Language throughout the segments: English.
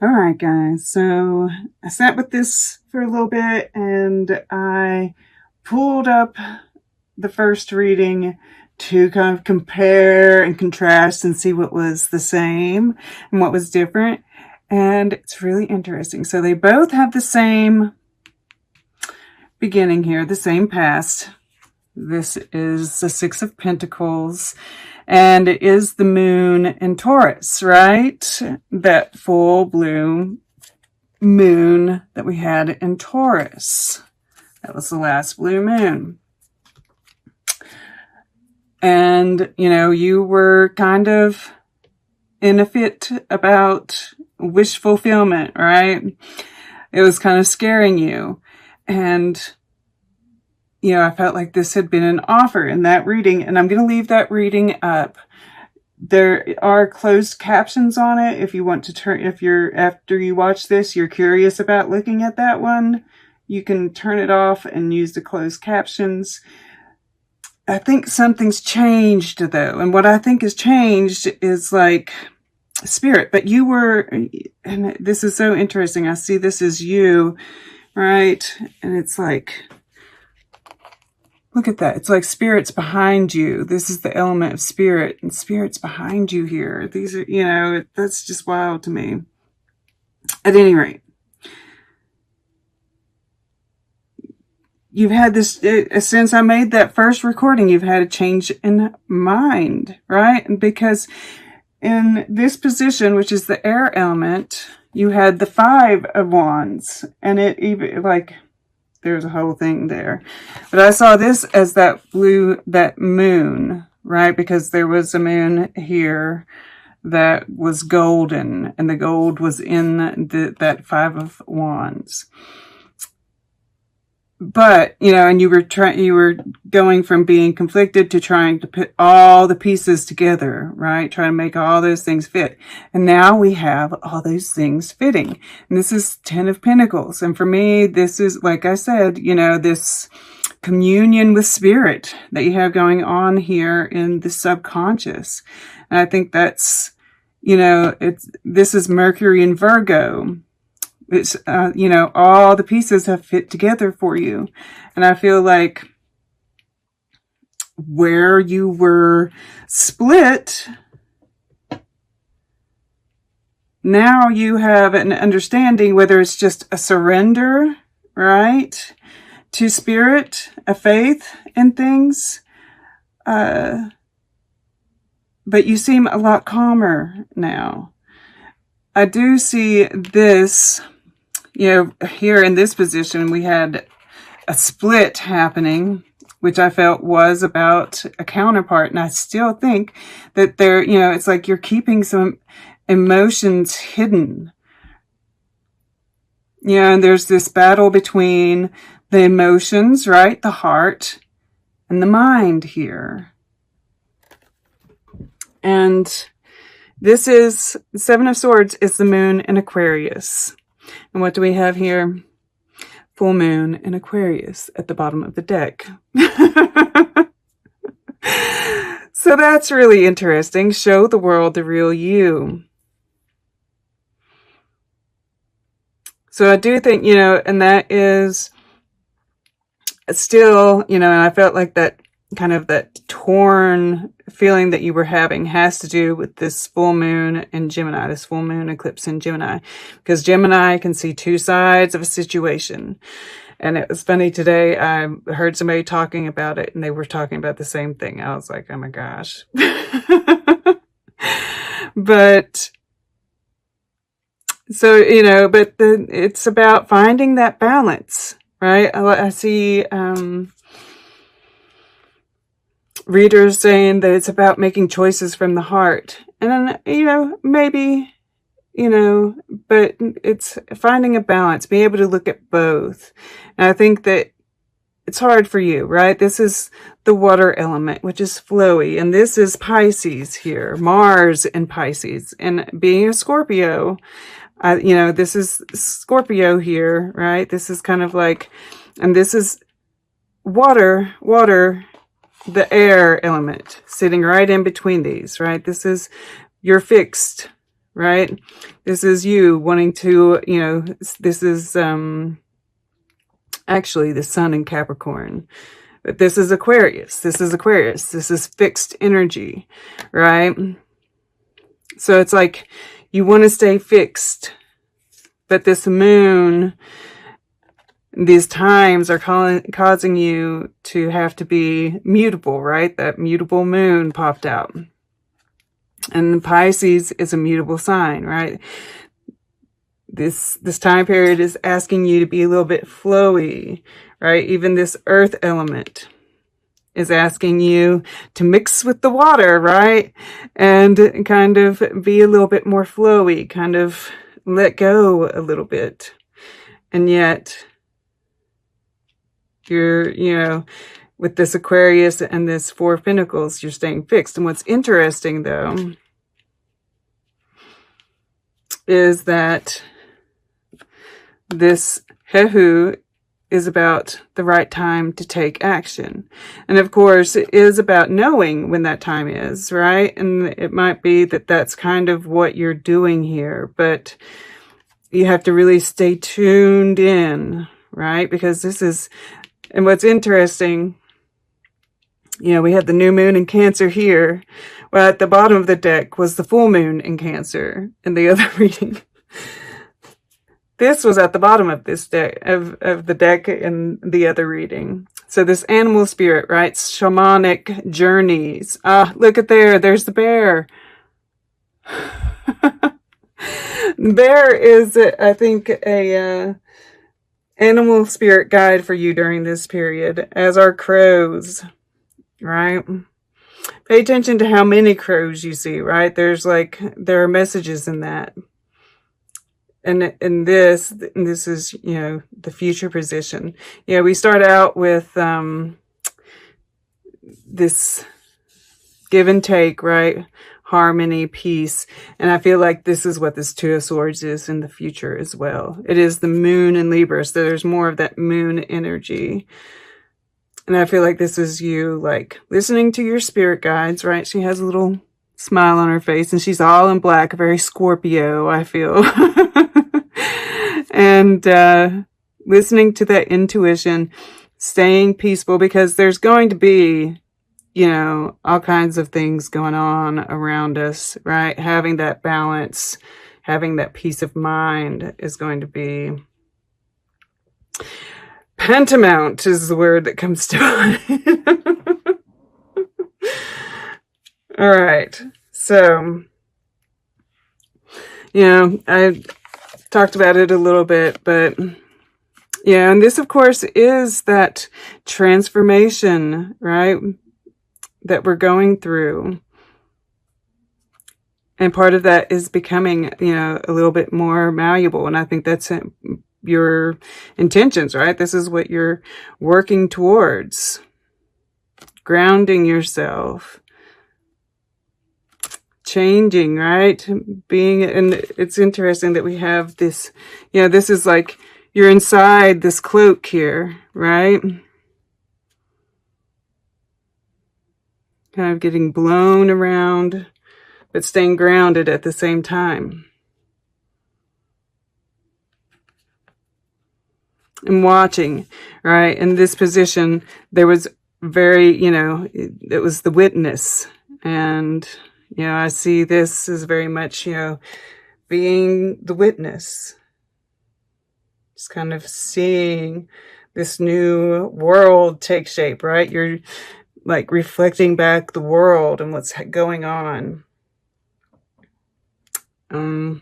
All right, guys. So I sat with this for a little bit and I pulled up the first reading to kind of compare and contrast and see what was the same and what was different. And it's really interesting. So they both have the same beginning here, the same past. This is the Six of Pentacles. And it is the moon in Taurus, right? That full blue moon that we had in Taurus. That was the last blue moon. And, you know, you were kind of in a fit about wish fulfillment, right? It was kind of scaring you. And, you know, I felt like this had been an offer in that reading, and I'm going to leave that reading up. There are closed captions on it. If you want to turn, if you're, after you watch this, you're curious about looking at that one, you can turn it off and use the closed captions. I think something's changed though. And what I think has changed is like spirit, but you were, and this is so interesting. I see this as you, right? And it's like, look at that. It's like spirit's behind you. This is the element of spirit, and spirit's behind you here. These are, you know, that's just wild to me. At any rate, you've had this, since I made that first recording, you've had a change in mind, right? And because in this position, which is the air element, you had the Five of Wands, and it even like, there's a whole thing there. But I saw this as that moon, right? Because there was a moon here that was golden, and the gold was in that Five of Wands. But, you know, and you were going from being conflicted to trying to put all the pieces together, right? Trying to make all those things fit. And now we have all those things fitting. And this is Ten of Pentacles. And for me, this is, like I said, you know, this communion with spirit that you have going on here in the subconscious. And I think that's, you know, this is Mercury in Virgo. It's, you know, all the pieces have fit together for you. And I feel like where you were split, now you have an understanding, whether it's just a surrender, right, to spirit, a faith in things. But you seem a lot calmer now. I do see this. You know, here in this position, we had a split happening, which I felt was about a counterpart. And I still think that there, you know, it's like you're keeping some emotions hidden. You know, and there's this battle between the emotions, right? The heart and the mind here. And this is, Seven of Swords is the moon in Aquarius. And what do we have here? Full moon in Aquarius at the bottom of the deck. So that's really interesting. Show the world the real you. So I do think, you know, and that is still, you know, and I felt like that kind of that torn feeling that you were having has to do with this full moon in Gemini, this full moon eclipse in Gemini, because Gemini can see two sides of a situation. And it was funny today, I heard somebody talking about it and they were talking about the same thing. I was like, oh my gosh. But so, you know, but it's about finding that balance, right? I see, readers saying that it's about making choices from the heart. And then, you know, maybe, you know, but it's finding a balance, being able to look at both. And I think that it's hard for you, right? This is the water element, which is flowy. And this is Pisces here, Mars in Pisces. And being a Scorpio, you know, this is Scorpio here, right? This is kind of like, and this is water, the air element sitting right in between these, right? This is, you're fixed, right? This is you wanting to, you know, this is actually the sun in Capricorn. But this is Aquarius. This is Aquarius. This is fixed energy, right? So it's like you want to stay fixed, but this moon, these times are causing you to have to be mutable, right? That mutable moon popped out. And Pisces is a mutable sign, right? This time period is asking you to be a little bit flowy, right? Even this earth element is asking you to mix with the water, right? And kind of be a little bit more flowy, kind of let go a little bit. And yet you're, you know, with this Aquarius and this Four of Pentacles, you're staying fixed. And what's interesting though is that this Hehu is about the right time to take action. And of course, it is about knowing when that time is, right? And it might be that that's kind of what you're doing here, but you have to really stay tuned in, right? Because this is, and what's interesting, you know, we had the new moon in Cancer here. Well, at the bottom of the deck was the full moon in Cancer in the other reading. This was at the bottom of this deck, of the deck in the other reading. So this animal spirit, right? Shamanic journeys. Ah, look at there. There's the bear. The bear is, I think, a animal spirit guide for you during this period, as are crows, right? Pay attention to how many crows you see, right? There's like, there are messages in that. And this is, you know, the future position. Yeah, we start out with this give and take, right? Harmony, peace. And I feel like this is what this Two of Swords is in the future as well. It is the moon in Libra, so there's more of that moon energy. And I feel like this is you, like, listening to your spirit guides, right? She has a little smile on her face, and she's all in black, very Scorpio, I feel. And listening to that intuition, staying peaceful, because there's going to be, you know, all kinds of things going on around us, right? Having that balance, having that peace of mind is going to be paramount, is the word that comes to mind. All right. So, you know, I talked about it a little bit, but yeah, and this, of course, is that transformation, right, that we're going through. And part of that is becoming, you know, a little bit more malleable. And I think that's your intentions, right? This is what you're working towards. Grounding yourself. Changing, right? Being, and it's interesting that we have this, you know, this is like you're inside this cloak here, right? Kind of getting blown around, but staying grounded at the same time. And watching, right? In this position, there was very, you know, it was the witness. And, you know, I see this as very much, you know, being the witness. Just kind of seeing this new world take shape, right? You're like reflecting back the world and what's going on. And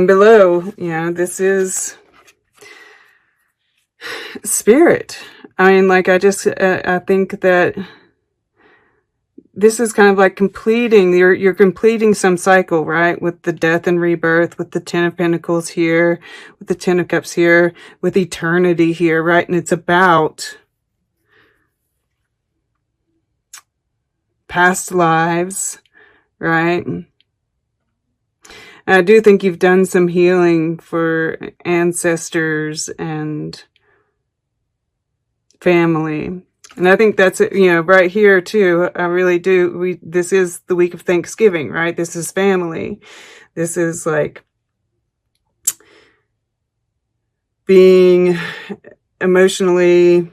below, you know, this is spirit. I mean, like, I think that this is kind of like completing, you're completing some cycle, right? With the death and rebirth, with the Ten of Pentacles here, with the Ten of Cups here, with eternity here, right? And it's about past lives, right? And I do think you've done some healing for ancestors and family. And I think that's it, right here too. I really do. This is the week of Thanksgiving, right? This is family. This is like being emotionally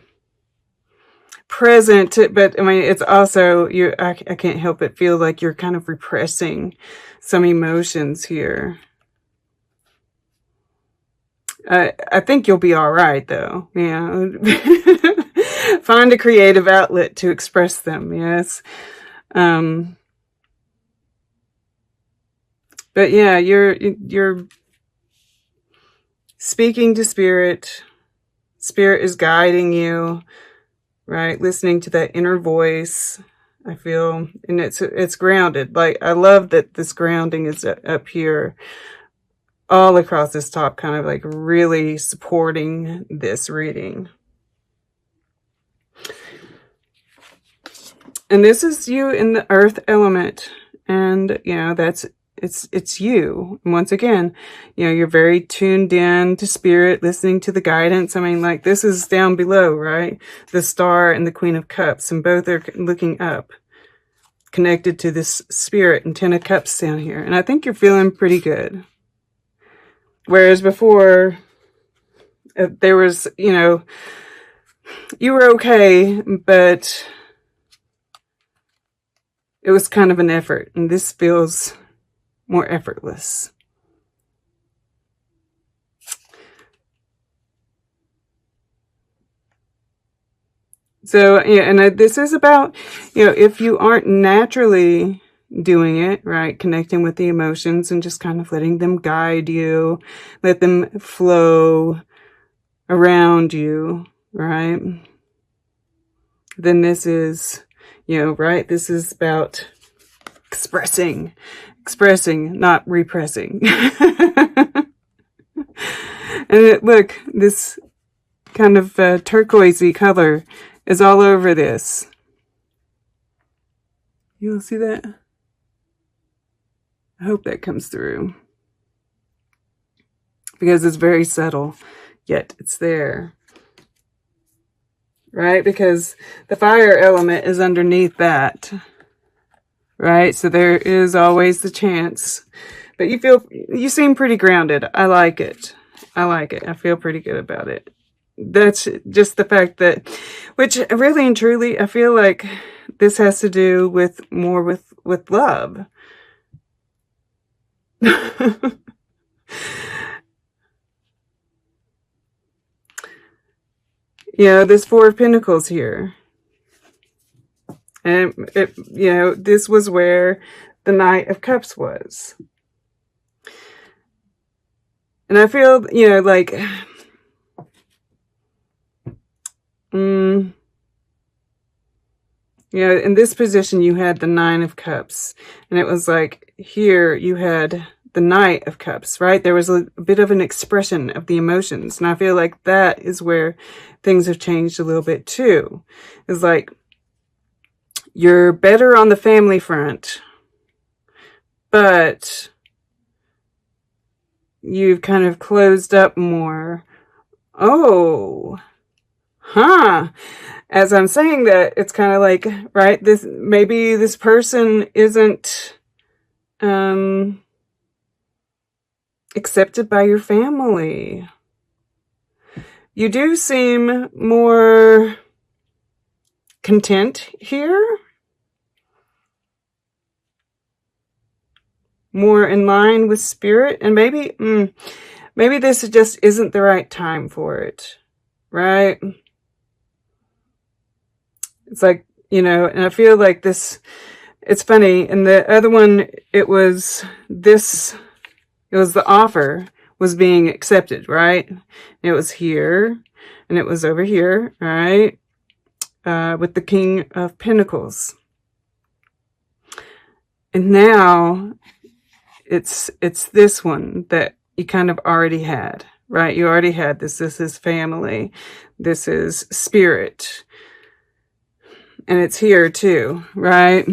present, but I mean, it's also, I can't help but feel like you're kind of repressing some emotions here. I think you'll be all right, though. Yeah. Find a creative outlet to express them. Yes. But yeah, you're speaking to spirit. Spirit is guiding you, right? Listening to that inner voice. I feel, and it's grounded. Like, I love that this grounding is up here, all across this top, kind of like really supporting this reading. And this is you in the earth element. And, it's you. And once again, you're very tuned in to spirit, listening to the guidance. I mean, like, this is down below, right? The Star and the Queen of Cups, and both are looking up, connected to this spirit, and 10 of Cups down here. And I think you're feeling pretty good. Whereas before, there was, you were okay, but it was kind of an effort. And this feels more effortless. So, yeah, and this is about, if you aren't naturally doing it, right, connecting with the emotions and just kind of letting them guide you, let them flow around you, right, then this is, right, this is about expressing, not repressing. And look, this kind of turquoisey color is all over this. You'll see that? I hope that comes through. Because it's very subtle, yet it's there. Right? Because the fire element is underneath that. Right? So there is always the chance. But you seem pretty grounded. I like it. I feel pretty good about it. That's just the fact that, which really and truly, I feel like this has to do with more with love. This Four of Pentacles here. And, this was where the Knight of Cups was. And I feel, like, in this position, you had the Nine of Cups. And it was like, here you had the Knight of Cups, right? There was a bit of an expression of the emotions. And I feel like that is where things have changed a little bit too. It's like, you're better on the family front, but you've kind of closed up more. Oh, huh. As I'm saying that, it's kind of like, right, maybe this person isn't accepted by your family. You do seem more content here. More in line with spirit. And maybe this just isn't the right time for it. Right? It's like, and I feel like this, it's funny. And the other one, it was the offer was being accepted, right? It was here and it was over here, right? With the King of Pentacles. And now it's this one that you kind of already had, right? You already had this. This is family. This is spirit. And it's here too, right?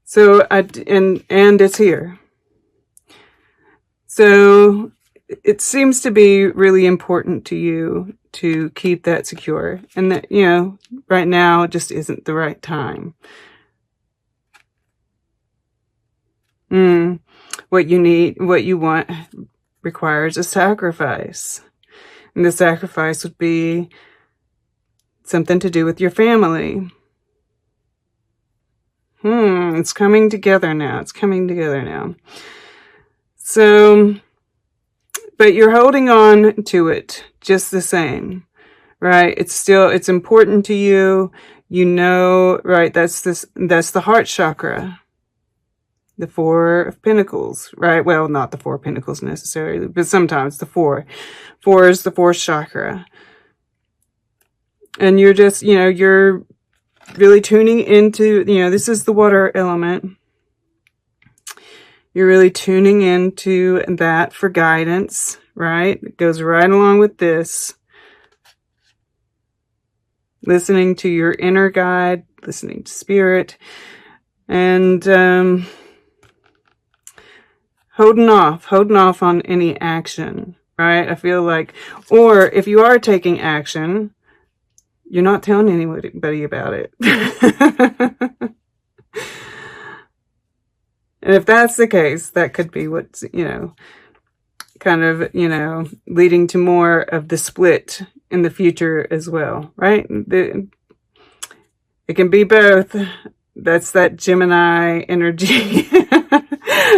So, and it's here. So, it seems to be really important to you to keep that secure. And that, you know, right now it just isn't the right time. What you need, what you want requires a sacrifice. And the sacrifice would be something to do with your family. It's coming together now. It's coming together now. So, but you're holding on to it just the same, right? It's important to you. You know, right? That's the heart chakra. The Four of Pentacles, right? Well, not the Four of Pentacles necessarily, but sometimes the four. Four is the fourth chakra. And you're just, you know, you're really tuning into, you know, this is the water element. You're really tuning into that for guidance, right? It goes right along with this. Listening to your inner guide, listening to spirit, and holding off on any action, right? I feel like, or if you are taking action, you're not telling anybody about it. And if that's the case, that could be what's, you know, kind of, you know, leading to more of the split in the future as well, right? It can be both. That's that Gemini energy.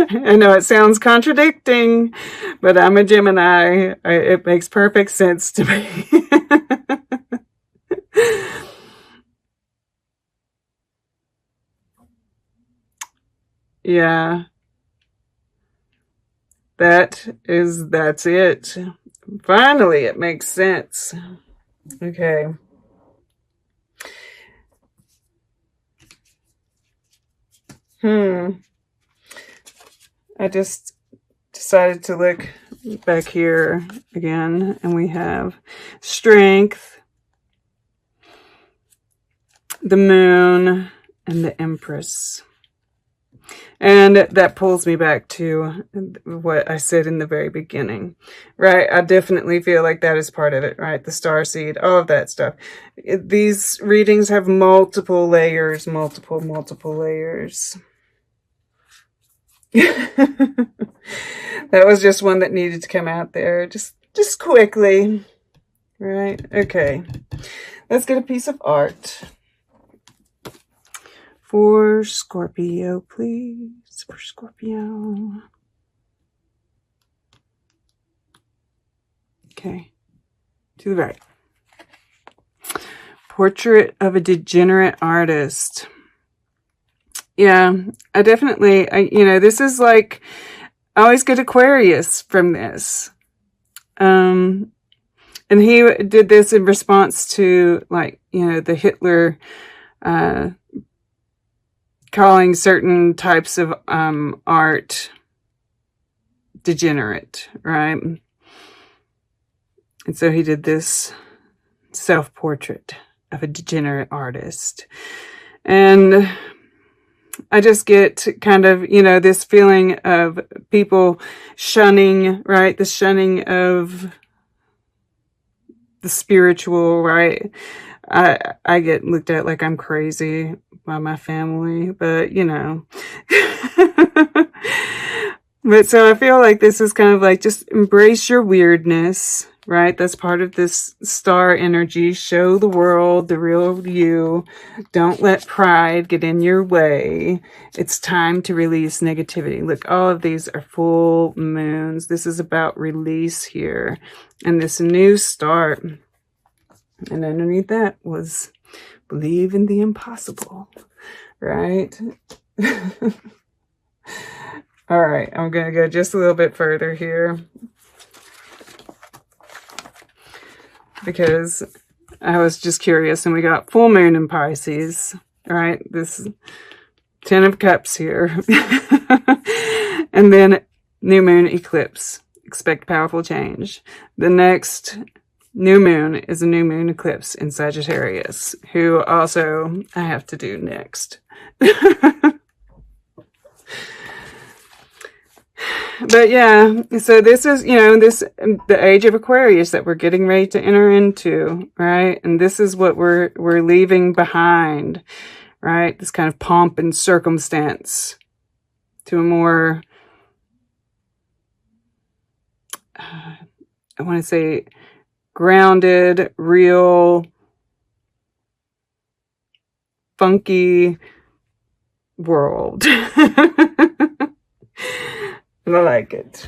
I know it sounds contradicting, but I'm a Gemini. It makes perfect sense to me. Yeah. That's it. Finally, it makes sense. Okay. I just decided to look back here again, and we have Strength, the Moon, and the Empress. And that pulls me back to what I said in the very beginning, right? I definitely feel like that is part of it, right? The starseed, all of that stuff. These readings have multiple layers, multiple layers. That was just one that needed to come out there, just quickly, right? Okay, let's get a piece of art. For Scorpio, please. For Scorpio. Okay. To the right. Portrait of a degenerate artist. Yeah, I definitely, you know, this is like, I always get Aquarius from this. And he did this in response to, like, you know, the Hitler, calling certain types of art degenerate, right? And so he did this self-portrait of a degenerate artist. And I just get kind of, you know, this feeling of people shunning, right? The shunning of the spiritual, right? I get looked at like I'm crazy by my family, but you know. But so I feel like this is kind of like, just embrace your weirdness, right? That's part of this star energy. Show the world the real you. Don't let pride get in your way. It's time to release negativity. Look, all of these are full moons. This is about release here and this new start. And underneath that was believe in the impossible, right? All right, I'm going to go just a little bit further here because I was just curious, and we got full moon in Pisces, right? This 10 of Cups here. And then new moon eclipse. Expect powerful change. The next new moon is a new moon eclipse in Sagittarius, who also I have to do next. But yeah, so this is, you know, the age of Aquarius that we're getting ready to enter into, right? And this is what we're leaving behind, right? This kind of pomp and circumstance to a more, I want to say, grounded, real, funky world. I like it.